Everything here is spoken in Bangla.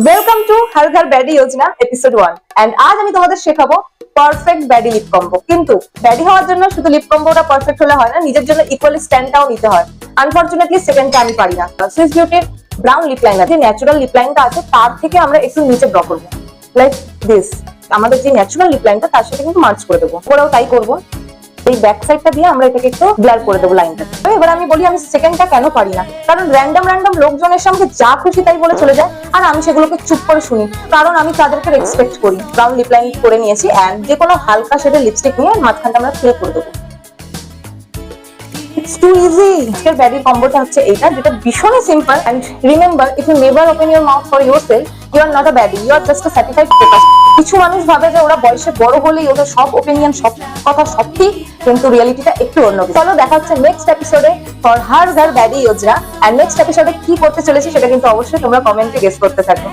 ওয়েলকাম টু হার ঘর ব্যাডি যোজনা এপিসোড 1 এন্ড আজ আমি তোমাদের শেখাবো পারফেক্ট ব্যাডি লিপ কম্বো। কিন্তু ব্যাডি হওয়ার জন্য শুধু লিপ কম্বোটা পারফেক্ট হলে হয় না, নিজের জন্য ইকুয়ালি স্ট্যান্ডটাও নিতে হয়। আনফরচুনেটলি সেকেন্ডটা আমি পারি না। সুইস বিউটির ব্রাউন লিপ লাইনার, যে ন্যাচারাল লিপ লাইনটা আছে তার থেকে আমরা একটু নিচে ড্র করবো, লাইক দিস। আমাদের যে ন্যাচারাল লিপ লাইনটা তার সাথে কিন্তু মার্চ করে দেবো। ওরাও তাই করবো। এই ব্যাক সাইডটা দিয়ে আমরা এটাকে একটু ব্লার করে দেবো লাইনটা। এবার আমি বলি আমি সেকেন্ডটা কেন পারি না, কারণ র্যান্ডম লোকজনের সঙ্গে যা খুশি তাই বলে চলে যায়, আর আমি সেগুলোকে চুপ করে শুনি, কারণ আমি তাদেরকে রেসপেক্ট করি। ব্রাউন লিপ লাইন করে নিয়েছি এন্ড যে কোনো হালকা শেডের লিপস্টিক নিয়ে মাঝখানটা আমরা ফিল করে দেবো। It's too easy. আজকের ব্যাডি কম্বোটা হচ্ছে এইটা, যেটা ভীষণই simple. And remember, if you never open your mouth for yourself, you are not a baddie, you are just a certified paper. কিছু মানুষ ভাবে যে ওরা বয়সে বড় হলেই ওদের সব ওপিনিয়ন, সব কথা সব ঠিক, কিন্তু রিয়েলিটিটা একটু অন্য। চলো দেখা হচ্ছে নেক্সট এপিসোডে ফর হার ঘর ব্যাডি যোজনা। এন্ড নেক্সট এপিসোডে কি করতে চলেছি সেটা কিন্তু অবশ্যই তোমরা কমেন্টে গেস করতে থাকো।